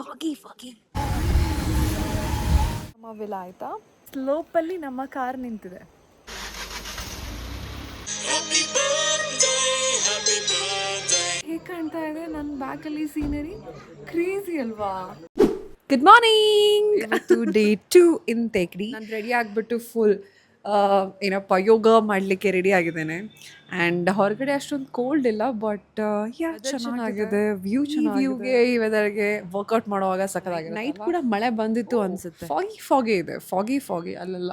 ಫಾಗಿ ನಮ್ಮ ವಿಲ ಆಯ್ತಾ. ಸ್ಲೋಪಲ್ಲಿ ನಮ್ಮ ಕಾರ್ ನಿಂತಿದೆ. ಹೇಗೆ ಕಾಣ್ತಾ ಇದೆ ನನ್ನ ಬ್ಯಾಕಲ್ಲಿ ಸೀನರಿ, ಕ್ರೇಜಿ ಅಲ್ವಾ? Good morning. ಇವತ್ತು ಡೇ 2 ಇನ್ ತೇಕ್ಡಿ. ನಾನು ರೆಡಿ ಆಗಿಬಿಟ್ಟು ಫುಲ್ ಏನಪ್ಪ ಯೋಗ ಮಾಡಲಿಕ್ಕೆ ರೆಡಿ ಆಗಿದ್ದೇನೆ. ಆ್ಯಂಡ್ ಹೊರಗಡೆ ಅಷ್ಟೊಂದು ಕೋಲ್ಡ್ ಇಲ್ಲ, ಬಟ್ ಚೆನ್ನಾಗಿದೆ. ವ್ಯೂಗೆ ಈ ವೆದರ್ಗೆ ವರ್ಕೌಟ್ ಮಾಡುವಾಗ ಸಖತ್ತಾಗಿದೆ. ನೈಟ್ ಕೂಡ ಮಳೆ ಬಂದಿತ್ತು ಅನಿಸುತ್ತೆ. ಫಾಗಿ ಇದೆ, ಫಾಗಿ ಅಲ್ಲೆಲ್ಲ.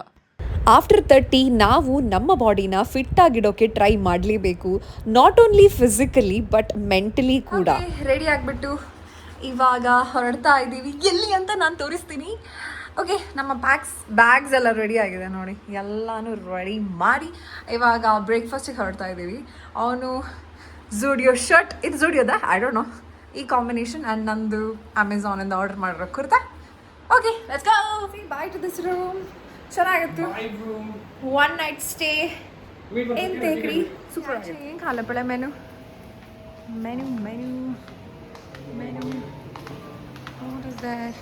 ಆಫ್ಟರ್ 30 ನಾವು ನಮ್ಮ ಬಾಡಿನ ಫಿಟ್ ಆಗಿಡೋಕ್ಕೆ ಟ್ರೈ ಮಾಡಲೇಬೇಕು. Not only physically but mentally ಕೂಡ. ರೆಡಿ ಆಗಿಬಿಟ್ಟು ಇವಾಗ ಹೊರಡ್ತಾ ಇದ್ದೀವಿ. ಎಲ್ಲಿ ಅಂತ ನಾನು ತೋರಿಸ್ತೀನಿ. ಓಕೆ, ನಮ್ಮ ಬ್ಯಾಗ್ಸ್ ಎಲ್ಲ ರೆಡಿ ಆಗಿದೆ ನೋಡಿ. ಎಲ್ಲನೂ ರೆಡಿ ಮಾಡಿ ಇವಾಗ ಬ್ರೇಕ್ಫಾಸ್ಟಿಗೆ ಹೊರಡ್ತಾ ಇದ್ದೀವಿ. ಅವನು ಝೂಡಿಯೋ ಶರ್ಟ್, ಇದು ಝೂಡಿಯೋದ ಐ ಡೋಂಟ್ ನೋ, ಈ ಕಾಂಬಿನೇಷನ್. ಆ್ಯಂಡ್ ನಂದು ಅಮೆಝಾನಿಂದ ಆರ್ಡರ್ ಮಾಡಿರೋ kurta. Okay, let's go. Bye to this room. ಚೆನ್ನಾಗಿತ್ತು. 1 night stay in Thekkady. Super. ಏನು ಖಾಲಪಳೆ menu. What is that?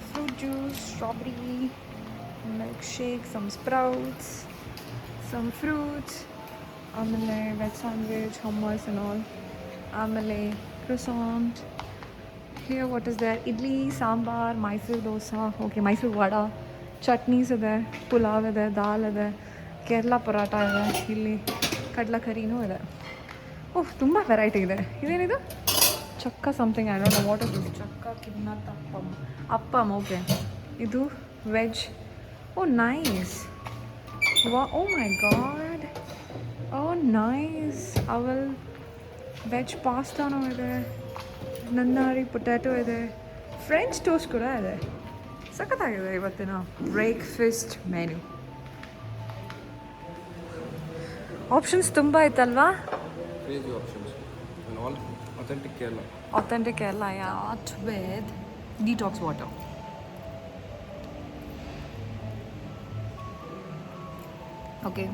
Fruit juice, strawberry, milkshake, some sprouts, some fruits, amale veg sandwich, hummus and all, amale croissant. Here what is there? Idli, sambar, Mysore dosa, okay, Mysore vada, chutneys ಇದೆ, pulav ಇದೆ, dal ಇದೆ, ಕೇರಳ ಪರಾಟ ಇದೆ, ಇಲ್ಲಿ ಕಡಲ ಕರಿನೂ ಇದೆ. ಓಹ್, ತುಂಬ variety ಇದೆ. ಇದೇನಿದು? Chakka something, I don't know what is this. Chakka kinnath appam okay. ಇದು veg. Oh nice. Oh my God, oh nice. ಅವಲ್ ವೆಜ್ ಪಾಸ್ತಾನೂ ಇದೆ, ನನ್ನಾರಿ ಪೊಟ್ಯಾಟೊ ಇದೆ, ಫ್ರೆಂಚ್ ಟೋಸ್ಟ್ ಕೂಡ ಇದೆ. ಸಖತ್ತಾಗಿದೆ ಇವತ್ತಿನ ಬ್ರೇಕ್ಫಾಸ್ಟ್ ಮೆನು. ಆಪ್ಷನ್ಸ್ ತುಂಬ ಇತ್ತಲ್ವಾ? Crazy options and all authentic Kerala. Authentic Kerala, yeah. Start with detox water. Okay,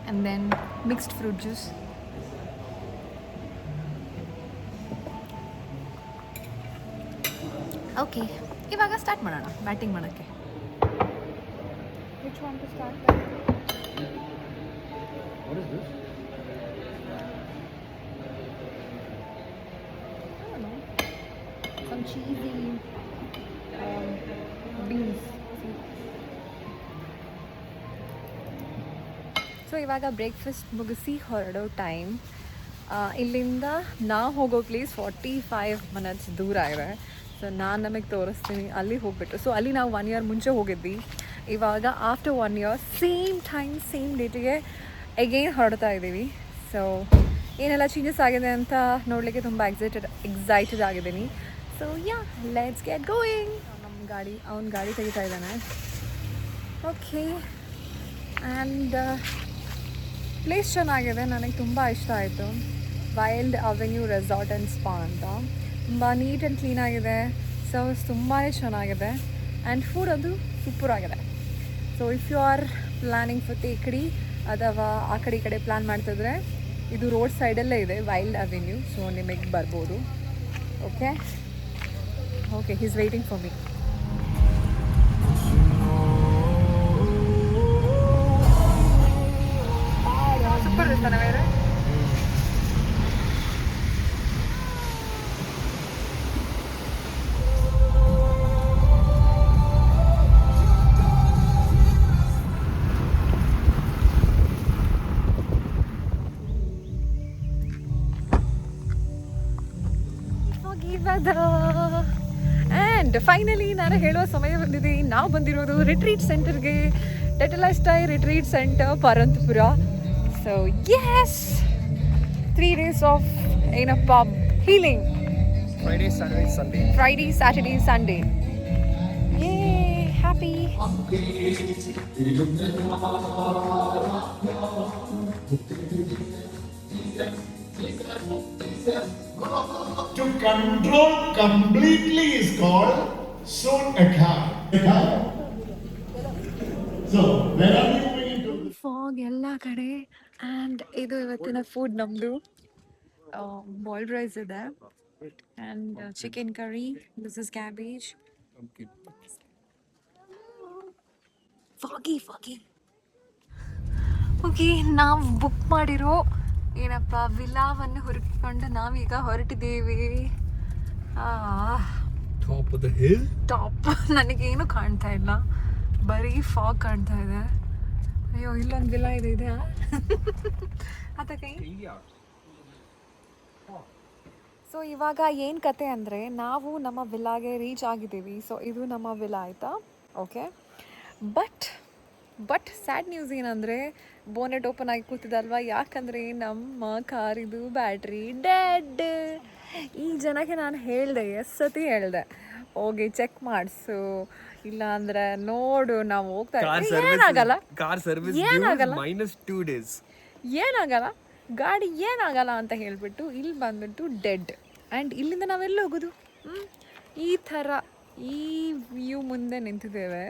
and then mixed fruit juice. Okay, ಇವಾಗ ಸ್ಟಾರ್ಟ್ ಮಾಡೋಣ ಬ್ಯಾಟಿಂಗ್ ಮಾಡೋಕ್ಕೆ. Which one to start with? What is this? Some cheesy beans. So ಇವಾಗ breakfast ಮುಗಿಸಿ ಹೊರಡೋ time. ಇಲ್ಲಿಂದ ನಾವು ಹೋಗೋ place 45 minutes ದೂರ ಇದೆ. ಸೊ ನಾನು ನಮಗೆ ತೋರಿಸ್ತೀನಿ ಅಲ್ಲಿ ಹೋಗ್ಬಿಟ್ಟು. ಸೊ ಅಲ್ಲಿ ನಾವು 1 year ಮುಂಚೆ ಹೋಗಿದ್ವಿ. ಇವಾಗ after 1 year same time same ಡೇಟಿಗೆ ಎಗೇನ್ ಹೊರಡ್ತಾ ಇದ್ದೀವಿ. ಸೊ ಏನೆಲ್ಲ ಚೇಂಜಸ್ ಆಗಿದೆ ಅಂತ ನೋಡಲಿಕ್ಕೆ ತುಂಬ ಎಕ್ಸೈಟೆಡ್ ಆಗಿದ್ದೀನಿ. So yeah, let's get going. ಅವನ ಗಾಡಿ ತೆಗಿತಾ ಇದ್ದಾನೆ. ಓಕೆ, ಆ್ಯಂಡ್ ಪ್ಲೇಸ್ ಚೆನ್ನಾಗಿದೆ, ನನಗೆ ತುಂಬ ಇಷ್ಟ ಆಯಿತು. Wild avenue resort and spa ಅಂತ. ತುಂಬ ನೀಟ್ ಆ್ಯಂಡ್ ಕ್ಲೀನಾಗಿದೆ. ಸರ್ವಿಸ್ ತುಂಬಾ ಚೆನ್ನಾಗಿದೆ. ಆ್ಯಂಡ್ ಫುಡ್ ಅದು ಸೂಪರ್ ಆಗಿದೆ. So if you are planning for Thekkady ಅಥವಾ ಆ ಕಡೆ ಈ ಕಡೆ ಪ್ಲ್ಯಾನ್ ಮಾಡ್ತಿದ್ರೆ, ಇದು ರೋಡ್ ಸೈಡಲ್ಲೇ ಇದೆ ವೈಲ್ಡ್ ಅವೆನ್ಯೂ. ಸೊ ನಿಮಗೆ ಬರ್ಬೋದು. Okay, he's waiting for me. Super ಇರ್ತಾನೆ ಬೇರೆ. ಆ್ಯಂಡ್ ಫೈನಲಿ ನಾನು ಹೇಳುವ ಸಮಯ ಬಂದಿದೆ. ನಾವು ಬಂದಿರೋದು ರಿಟ್ರೀಟ್ ಸೆಂಟರ್ಗೆ, ಟೆಟಲೈಸ್ಟೈ retreat centre Parantapura. So yes, 3 days of ಏನಪ್ಪ healing. Friday, Saturday, Sunday. Yay happy. To control completely is called Sonakar. So, where are you going to? Fog ಎಲ್ಲ ಕಡೆ. ಆ್ಯಂಡ್ ಇದು ಇವತ್ತಿನ ಫುಡ್ ನಮ್ಮದು ಬಾಯ್ಲ್ಡ್ ರೈಸ್ ಇದೆ, And chicken curry. This is cabbage. Pumpkin. Foggy. Okay, ನಾವು book ಮಾಡಿರೋ ಏನಪ್ಪ ವಿಲಾವನ್ನು ಹುಡುಕಿಕೊಂಡು ನಾವೀಗ ಹೊರಟಿದ್ದೇವೆ. Top of the hill. Top ನನಗೇನು ಕಾಣ್ತಾ ಇಲ್ಲ, ಬರೀ ಫಾಗ್ ಕಾಣ್ತಾ ಇದೆ. ಅಯ್ಯೋ, ಇಲ್ಲೊಂದು ವಿಲಾ ಇದೆ ಅದಕ್ಕೆ. ಸೊ ಇವಾಗ ಏನು ಕತೆ ಅಂದರೆ, ನಾವು ನಮ್ಮ ವಿಲಾಗೆ ರೀಚ್ ಆಗಿದ್ದೀವಿ. ಸೊ ಇದು ನಮ್ಮ ವಿಲಾ ಆಯಿತಾ. ಓಕೆ, ಬಟ್ ಸ್ಯಾಡ್ ನ್ಯೂಸ್ ಏನಂದರೆ, ಬೋನೆಟ್ ಓಪನ್ ಆಗಿ ಕೂತಿದಲ್ವ, ಯಾಕಂದರೆ ನಮ್ಮ ಕಾರಿದು ಬ್ಯಾಟ್ರಿ ಡೆಡ್. ಈ ಜನಕ್ಕೆ ನಾನು ಹೇಳಿದೆ, ಸತಿ ಹೇಳಿದೆ, ಹೋಗಿ ಚೆಕ್ ಮಾಡಿಸು, ಇಲ್ಲ ಅಂದರೆ ನೋಡು, ನಾವು ಹೋಗ್ತಾ ಇದ್ದೀವಿ, ಏನಾಗಲ್ಲ, Car service ಏನಾಗಲ್ಲ, -2 days. ಏನಾಗಲ್ಲ, ಗಾಡಿ ಏನಾಗಲ್ಲ ಅಂತ ಹೇಳಿಬಿಟ್ಟು ಇಲ್ಲಿ ಬಂದ್ಬಿಟ್ಟು ಡೆಡ್. ಆ್ಯಂಡ್ ಇಲ್ಲಿಂದ ನಾವೆಲ್ಲ ಹೋಗೋದು? ಈ ಥರ ಈ ವ್ಯೂ ಮುಂದೆ ನಿಂತಿದ್ದೇವೆ,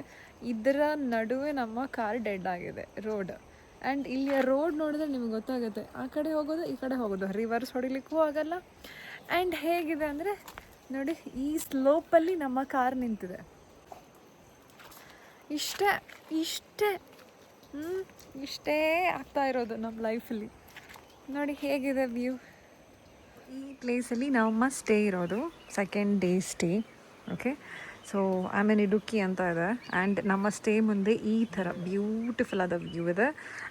ಇದರ ನಡುವೆ ನಮ್ಮ ಕಾರ್ ಡೆಡ್ ಆಗಿದೆ, ರೋಡ್. ಆ್ಯಂಡ್ ಇಲ್ಲಿಯ ರೋಡ್ ನೋಡಿದ್ರೆ ನಿಮ್ಗೆ ಗೊತ್ತಾಗುತ್ತೆ, ಆ ಕಡೆ ಹೋಗೋದು ಈ ಕಡೆ ಹೋಗೋದು, ರಿವರ್ಸ್ ಹೊಡಿಲಿಕ್ಕೂ ಆಗಲ್ಲ. ಆ್ಯಂಡ್ ಹೇಗಿದೆ ಅಂದರೆ ನೋಡಿ, ಈ ಸ್ಲೋಪಲ್ಲಿ ನಮ್ಮ ಕಾರ್ ನಿಂತಿದೆ. ಇಷ್ಟೇ ಆಗ್ತಾ ಇರೋದು ನಮ್ಮ ಲೈಫಲ್ಲಿ. ನೋಡಿ ಹೇಗಿದೆ ವ್ಯೂ. ಈ ಪ್ಲೇಸಲ್ಲಿ ನಮ್ಮ ಸ್ಟೇ ಇರೋದು, second day stay. Okay, so ಆಮೇಲೆ ಇಡುಕ್ಕಿ ಅಂತ ಇದೆ. ಆ್ಯಂಡ್ ನಮ್ಮ ಸ್ಟೇ ಮುಂದೆ ಈ ಥರ ಬ್ಯೂಟಿಫುಲ್ ಆದ ವ್ಯೂ ಇದೆ.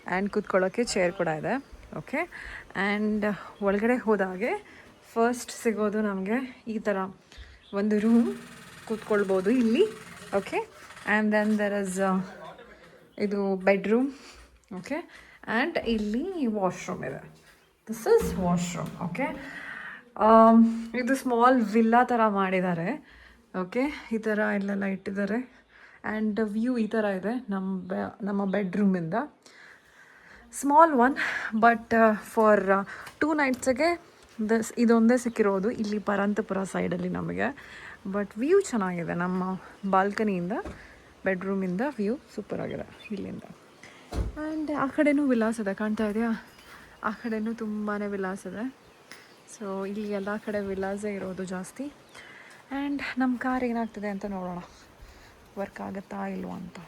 ಆ್ಯಂಡ್ ಕೂತ್ಕೊಳ್ಳೋಕ್ಕೆ ಚೇರ್ ಕೂಡ ಇದೆ. ಓಕೆ, ಆ್ಯಂಡ್ ಒಳಗಡೆ ಹೋದಾಗೆ ಫಸ್ಟ್ ಸಿಗೋದು ನಮಗೆ ಈ ಥರ ಒಂದು ರೂಮ್, ಕೂತ್ಕೊಳ್ಬೋದು ಇಲ್ಲಿ. Okay, and then there is ಇದು ಬೆಡ್ರೂಮ್. ಓಕೆ, ಆ್ಯಂಡ್ ಇಲ್ಲಿ ವಾಶ್ರೂಮ್ ಇದೆ. This is washroom. ಓಕೆ, ಇದು ಸ್ಮಾಲ್ ವಿಲ್ಲಾ ಥರ ಮಾಡಿದ್ದಾರೆ. ಓಕೆ, ಈ ಥರ ಇಲ್ಲೆಲ್ಲ ಇಟ್ಟಿದ್ದಾರೆ. ಆ್ಯಂಡ್ ವ್ಯೂ ಈ ಥರ ಇದೆ ನಮ್ಮ ಬೆಡ್ರೂಮಿಂದ. ಸ್ಮಾಲ್ ಒನ್, ಬಟ್ ಫಾರ್ 2 ನೈಟ್ಸಿಗೆ ಇದೊಂದೇ ಸಿಕ್ಕಿರೋದು ಇಲ್ಲಿ ಪರಂತಪುರ ಸೈಡಲ್ಲಿ ನಮಗೆ. ಬಟ್ ವ್ಯೂ ಚೆನ್ನಾಗಿದೆ, ನಮ್ಮ ಬಾಲ್ಕನಿಯಿಂದ ಬೆಡ್ರೂಮಿಂದ ವ್ಯೂ ಸೂಪರ್ ಆಗಿದೆ ಇಲ್ಲಿಂದ. ಆ್ಯಂಡ್ ಆ ಕಡೆನೂ ವಿಲಾಸ್ ಇದೆ, ಕಾಣ್ತಾ ಇದೆಯಾ? ಆ ಕಡೆನೂ ತುಂಬಾ ವಿಲಾಸ್ ಇದೆ. ಸೊ ಇಲ್ಲಿ ಎಲ್ಲ ಕಡೆ ವಿಲಾಸೇ ಇರೋದು ಜಾಸ್ತಿ. ಆ್ಯಂಡ್ ನಮ್ಮ ಕಾರ್ ಏನಾಗ್ತದೆ ಅಂತ ನೋಡೋಣ, ವರ್ಕ್ ಆಗುತ್ತಾ ಇಲ್ವೋ ಅಂತ.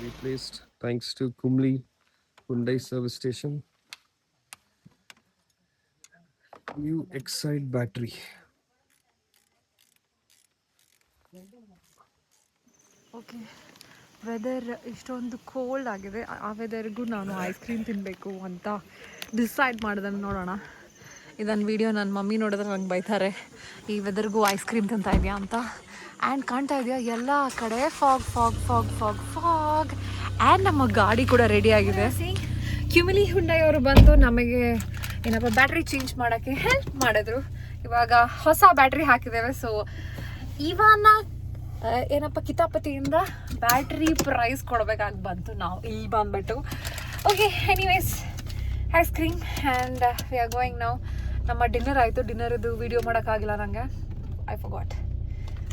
Replaced thanks to Kumli Hyundai service station. New Excite battery. Okay, weather ಇಷ್ಟೊಂದು ಕೋಲ್ಡ್ ಆಗಿದೆ. ಆ ವೆದರ್ಗೂ ನಾನು ಐಸ್ ಕ್ರೀಮ್ ತಿನ್ನಬೇಕು ಅಂತ ಡಿಸೈಡ್ ಮಾಡಿದನ್ನು. ನೋಡೋಣ, ಇದನ್ನು ವೀಡಿಯೋ ನನ್ನ ಮಮ್ಮಿ ನೋಡಿದ್ರೆ ನಂಗೆ ಬೈತಾರೆ, ಈ ವೆದರ್ಗೂ ಐಸ್ ಕ್ರೀಮ್ ತಿಂತಾ ಇದೆಯಾ ಅಂತ. ಆ್ಯಂಡ್ ಕಾಣ್ತಾ ಇದೆಯಾ ಎಲ್ಲ ಕಡೆ ಫಾಗ್. ಆ್ಯಂಡ್ ನಮ್ಮ ಗಾಡಿ ಕೂಡ ರೆಡಿ ಆಗಿದೆ. ಕ್ಯುಮಿಲಿ ಹುಂಡೈ ಅವರು ಬಂದು ನಮಗೆ ಏನಪ್ಪ ಬ್ಯಾಟ್ರಿ ಚೇಂಜ್ ಮಾಡೋಕ್ಕೆ ಹೆಲ್ಪ್ ಮಾಡಿದ್ರು. ಇವಾಗ ಹೊಸ ಬ್ಯಾಟ್ರಿ ಹಾಕಿದ್ದೇವೆ. ಸೊ ಇವಾನ ಏನಪ್ಪ ಕಿತಾಪತಿಯಿಂದ ಬ್ಯಾಟ್ರಿ ಪ್ರೈಸ್ ಕೊಡಬೇಕಾಗಿ ಬಂತು ನಾವು ಇಲ್ಲಿ ಬಂದ್ಬಿಟ್ಟು. Okay, anyways ice cream and we are going now. ನಮ್ಮ ಡಿನ್ನರ್ ಆಯಿತು. ಡಿನ್ನರದ್ದು ವೀಡಿಯೋ ಮಾಡೋಕ್ಕಾಗಿಲ್ಲ ನನಗೆ, I forgot.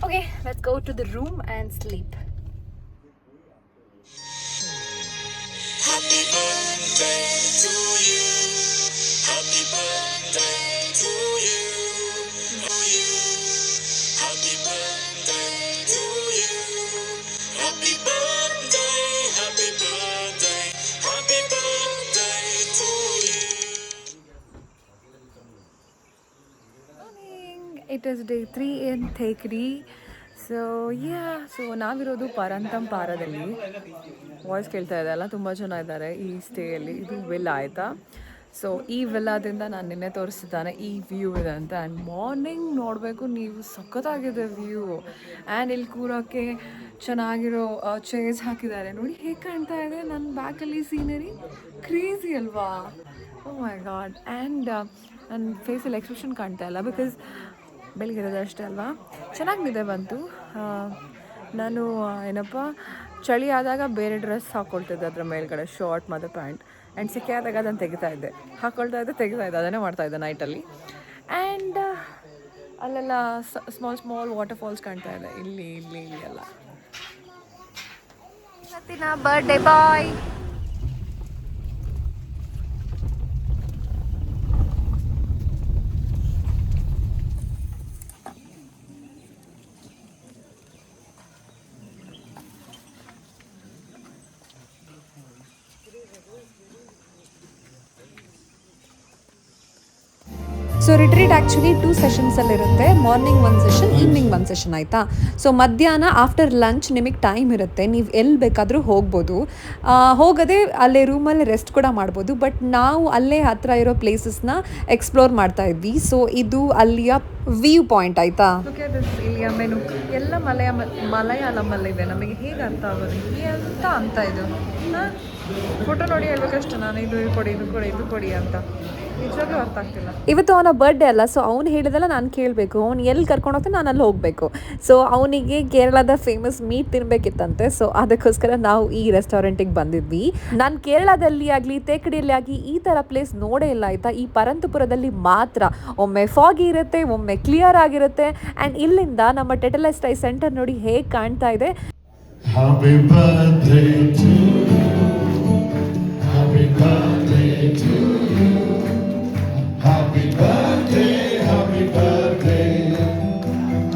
Okay, let's go to the room and sleep. Happy birthday to you. Happy birthday to you. Happy birthday to you. Happy birthday, happy birthday, happy birthday to you. It is day 3 in Thekri. So ನಾವಿರೋದು ಪರಂತಂಪಾರದಲ್ಲಿ. Voice ಕೇಳ್ತಾ ಇದೆ ಅಲ್ಲ, ತುಂಬ ಜನ ಇದ್ದಾರೆ ಈ ಸ್ಟೇಯಲ್ಲಿ. ಇದು ವಿಲ್ಲಾ ಆಯಿತಾ. ಸೊ ಈ ವಿಲ್ಲಾದಿಂದ ನಾನು ನಿನ್ನೆ ತೋರಿಸಿದ್ದಾನೆ ಈ ವ್ಯೂ ಇದೆ ಅಂತ. ಆ್ಯಂಡ್ ಮಾರ್ನಿಂಗ್ ನೋಡಬೇಕು ನೀವು, ಸಖತ್ತಾಗಿದೆ ವ್ಯೂ. ಆ್ಯಂಡ್ ಇಲ್ಲಿ ಕೂರೋಕ್ಕೆ ಚೆನ್ನಾಗಿರೋ ಚೇರ್ಸ್ ಹಾಕಿದ್ದಾರೆ. ನೋಡಿ ಹೇಗೆ ಕಾಣ್ತಾ ಇದೆ ನನ್ನ ಬ್ಯಾಕಲ್ಲಿ ಸೀನರಿ, ಕ್ರೇಜಿ ಅಲ್ವಾ? ಓ ಮೈ ಗಾಡ್. ಆ್ಯಂಡ್ ನನ್ನ ಫೇಸಲ್ಲಿ ಎಕ್ಸ್ಪ್ರೆಷನ್ ಕಾಣ್ತಾ ಇಲ್ಲ, ಬಿಕಾಸ್ ಬೆಳಗಿರೋದು ಅಷ್ಟೇ ಅಲ್ವಾ. ಚೆನ್ನಾಗಿ ನಿದ್ದೆ ಬಂತು. ನಾನು ಏನಪ್ಪ ಚಳಿ ಆದಾಗ ಬೇರೆ ಡ್ರೆಸ್ ಹಾಕ್ಕೊಳ್ತಿದ್ದೆ, ಅದರ ಮೇಲ್ಗಡೆ ಶಾರ್ಟ್ ಮತ್ತು ಪ್ಯಾಂಟ್. ಆ್ಯಂಡ್ ಸೆಕೆ ಆದಾಗ ಅದನ್ನು ತೆಗಿತಾ ಇದ್ದೆ, ತೆಗಿತಾ ಇದ್ದೆ, ಅದನ್ನೇ ಮಾಡ್ತಾಯಿದ್ದೆ ನೈಟಲ್ಲಿ. ಆ್ಯಂಡ್ ಅಲ್ಲೆಲ್ಲ ಸ್ಮಾಲ್ ವಾಟರ್ ಫಾಲ್ಸ್ ಕಾಣ್ತಾ ಇದೆ, ಇಲ್ಲಿ ಎಲ್ಲ ದಿನ ಬರ್ಡೇ ಬಾಯ್. ಸೊ ರಿಟ್ರೀಟ್ ಆ್ಯಕ್ಚುಲಿ 2 ಸೆಷನ್ಸಲ್ಲಿರುತ್ತೆ. ಮಾರ್ನಿಂಗ್ 1 ಸೆಷನ್, ಈವ್ನಿಂಗ್ 1 ಸೆಷನ್ ಆಯಿತಾ. ಸೊ ಮಧ್ಯಾಹ್ನ ಆಫ್ಟರ್ ಲಂಚ್ ನಿಮಗೆ ಟೈಮ್ ಇರುತ್ತೆ, ನೀವು ಎಲ್ಲಿ ಬೇಕಾದರೂ ಹೋಗ್ಬೋದು. ಹೋಗದೆ ಅಲ್ಲೇ ರೂಮಲ್ಲಿ ರೆಸ್ಟ್ ಕೂಡ ಮಾಡ್ಬೋದು. ಬಟ್ ನಾವು ಅಲ್ಲೇ ಹತ್ತಿರ ಇರೋ ಪ್ಲೇಸಸ್ನ ಎಕ್ಸ್ಪ್ಲೋರ್ ಮಾಡ್ತಾ ಇದ್ವಿ. ಸೊ ಇದು ಅಲ್ಲಿಯ ವ್ಯೂ ಪಾಯಿಂಟ್ ಆಯಿತಾ. ಇಲ್ಲಿಯ ಮೆನು ಎಲ್ಲ ಮಲಯಾಳಮಲ್ಲಿದೆ. ನಮಗೆ ಹೇಗೆ ಅರ್ಥ ಆಗೋದು ಅಂತ ಇದು ಫೋಟೋ ನೋಡಿ ಹೇಳ್ಬೇಕಷ್ಟು ನಾನು ಇದು ಕೊಡಿ ಇದು ಕೊಡಿ ಇದು ಕೊಡಿ ಅಂತ. ನಿಜವಾಗ್ಲೂ ಅರ್ಥ ಆಗ್ತಿಲ್ಲ. ಇವತ್ತು ಅವನ ಬರ್ಡೇ ಅಲ್ಲ, ಸೊ ಅವ್ನು ಹೇಳಿದಲ್ಲ ನಾನು ಕೇಳಬೇಕು, ಅವ್ನು ಎಲ್ಲಿ ಕರ್ಕೊಂಡು ಹೋಗ್ತಾನೆ ನಾನು ಅಲ್ಲಿ ಹೋಗಬೇಕು. ಸೊ ಅವನಿಗೆ ಕೇರಳದ ಫೇಮಸ್ ಮೀಟ್ ತಿನ್ನಬೇಕಿತ್ತಂತೆ. ಸೊ ಅದಕ್ಕೋಸ್ಕರ ನಾವು ಈ ರೆಸ್ಟೋರೆಂಟಿಗೆ ಬಂದಿದ್ವಿ. ನಾನು ಕೇರಳದಲ್ಲಿ ಆಗಲಿ ತೇಕಡಿಯಲ್ಲಿ ಆಗಲಿ ಈ ಥರ ಪ್ಲೇಸ್ ನೋಡೇ ಇಲ್ಲ ಆಯಿತಾ. ಈ ಪರಂತಪುರದಲ್ಲಿ ಮಾತ್ರ ಒಮ್ಮೆ ಫಾಗಿ ಇರುತ್ತೆ, ಒಮ್ಮೆ ಕ್ಲಿಯರ್ ಆಗಿರುತ್ತೆ. ಆ್ಯಂಡ್ ಇಲ್ಲಿಂದ ನಮ್ಮ ಟೆಟಲೆಸ್ಟೈ ಸೆಂಟರ್ ನೋಡಿ ಹೇಗೆ ಕಾಣ್ತಾ ಇದೆ. Happy birthday to you. Happy birthday to you. Happy birthday, happy birthday.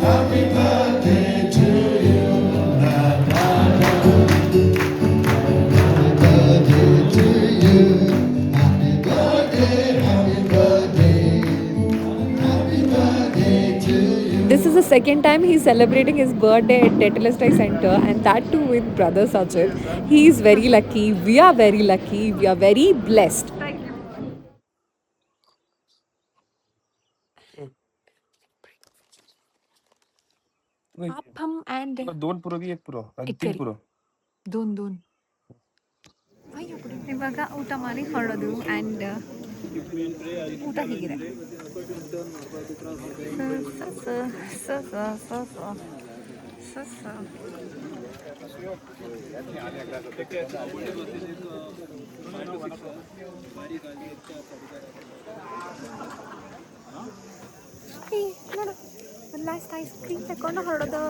Happy birthday to you. Na, na, na. Happy birthday to you. Happy birthday, happy birthday. Happy birthday to you. This is the second time he's celebrating his birthday at Tetelestai Center, and that too with brother Sajid. He is very lucky. We are very lucky. We are very blessed. Thank you. Appam and 2 पुरो भी 1 पुरो 3 पुरो. दोन. ಇವಾಗ ಊಟ ಮಾಡಿ ಹೊರಡೋದು. And ಊಟ ಹೀಗಿದೆ. ನೋಡು ಲಾಸ್ಟ್ ಐಸ್ ಕ್ರೀಮ್ ತಗೊಂಡು ಹೊರಡೋದು.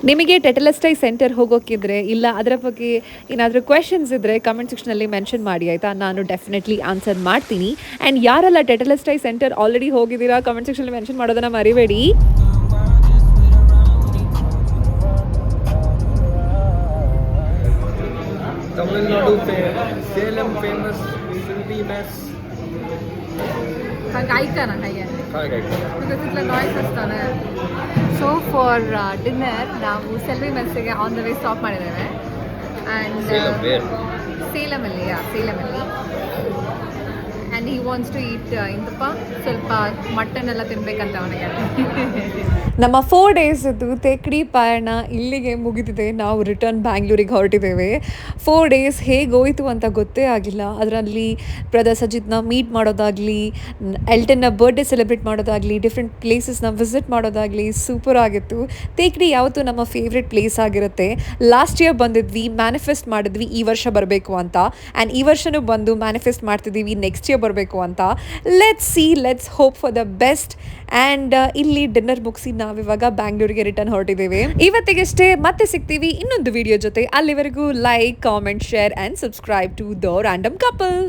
ನಿಮಗೆ ಟೆಟಲೆಸ್ಟೈ ಸೆಂಟರ್ ಹೋಗೋಕ್ಕಿದ್ರೆ ಇಲ್ಲ ಅದರ ಬಗ್ಗೆ ಏನಾದರೂ ಕ್ವೆಶನ್ಸ್ ಇದ್ದರೆ ಕಮೆಂಟ್ ಸೆಕ್ಷನಲ್ಲಿ ಮೆನ್ಷನ್ ಮಾಡಿ ಆಯಿತಾ. ನಾನು ಡೆಫಿನೆಟ್ಲಿ ಆನ್ಸರ್ ಮಾಡ್ತೀನಿ. ಆ್ಯಂಡ್ ಯಾರೆಲ್ಲ ಟೆಟಲೆಸ್ಟೈ ಸೆಂಟರ್ ಆಲ್ರೆಡಿ ಹೋಗಿದ್ದೀರಾ ಕಮೆಂಟ್ ಸೆಕ್ಷನಲ್ಲಿ ಮೆನ್ಷನ್ ಮಾಡೋದನ್ನು ಮರಿಬೇಡಿ. तमिलनाडु सेलम फेमस सिंधी मेस ऐका ಬಿಕಾಸ್ ಇಟ್ಲ ನಾಯ್ಸ್ ಅಸ್ತಾನೆ. ಸೊ ಫಾರ್ ಡಿನ್ನರ್ ನಾವು ಸೆಲ್ವಿ ಮೆಸ್ಸಿಗೆ ಆನ್ ದ ವೇ ಸ್ಟಾಪ್ ಮಾಡಿದ್ದೇವೆ. ಆ್ಯಂಡ್ ಸೇಲಮಲ್ಲಿ and he wants to eat ಇಂತಪ್ಪ ಸ್ವಲ್ಪ ಮಟನ್ ಎಲ್ಲ ತಿನ್ಬೇಕಂತ ಅವನಿಗೆ. ನಮ್ಮ 4 days ತೇಕಡಿ ಪಯಣ ಇಲ್ಲಿಗೆ ಮುಗಿದಿದೆ. ನಾವು ರಿಟರ್ನ್ ಬ್ಯಾಂಗ್ಳೂರಿಗೆ ಹೊರಟಿದ್ದೇವೆ. 4 days ಹೇಗೆ ಹೋಯಿತು ಅಂತ ಗೊತ್ತೇ ಆಗಿಲ್ಲ. ಅದರಲ್ಲಿ ಬ್ರದರ್ ಸಜಿತ್ನ ಮೀಟ್ ಮಾಡೋದಾಗಲಿ, ಎಲ್ಟನ್ನ ಬರ್ಡೇ ಸೆಲೆಬ್ರೇಟ್ ಮಾಡೋದಾಗಲಿ, ಡಿಫ್ರೆಂಟ್ ಪ್ಲೇಸಸ್ನ ವಿಸಿಟ್ ಮಾಡೋದಾಗಲಿ ಸೂಪರ್ ಆಗಿತ್ತು. ತೇಕಡಿ ಯಾವತ್ತೂ ನಮ್ಮ ಫೇವ್ರೆಟ್ ಪ್ಲೇಸ್ ಆಗಿರುತ್ತೆ. ಲಾಸ್ಟ್ ಇಯರ್ ಬಂದಿದ್ವಿ, ಮ್ಯಾನಿಫೆಸ್ಟ್ ಮಾಡಿದ್ವಿ ಈ ವರ್ಷ ಬರಬೇಕು ಅಂತ. ಆ್ಯಂಡ್ ಈ ವರ್ಷನೂ ಬಂದು ಮ್ಯಾನಿಫೆಸ್ಟ್ ಮಾಡ್ತಿದ್ದೀವಿ ನೆಕ್ಸ್ಟ್ ಇಯರ್ ಬರಬೇಕು ಅಂತ. Let's hope for the best. And ಇಲ್ಲಿ ಡಿನ್ನರ್ ಮುಗಿಸಿ ನಾವಿವಾಗ ಬ್ಯಾಂಗ್ಳೂರಿಗೆ ರಿಟರ್ನ್ ಹೊರಟಿದ್ದೇವೆ. ಇವತ್ತಿಗಷ್ಟೇ ಮತ್ತೆ ಸಿಗ್ತೀವಿ ಇನ್ನೊಂದು ವಿಡಿಯೋ ಜೊತೆ. ಅಲ್ಲಿವರೆಗೂ like, comment, share and subscribe to the random couple.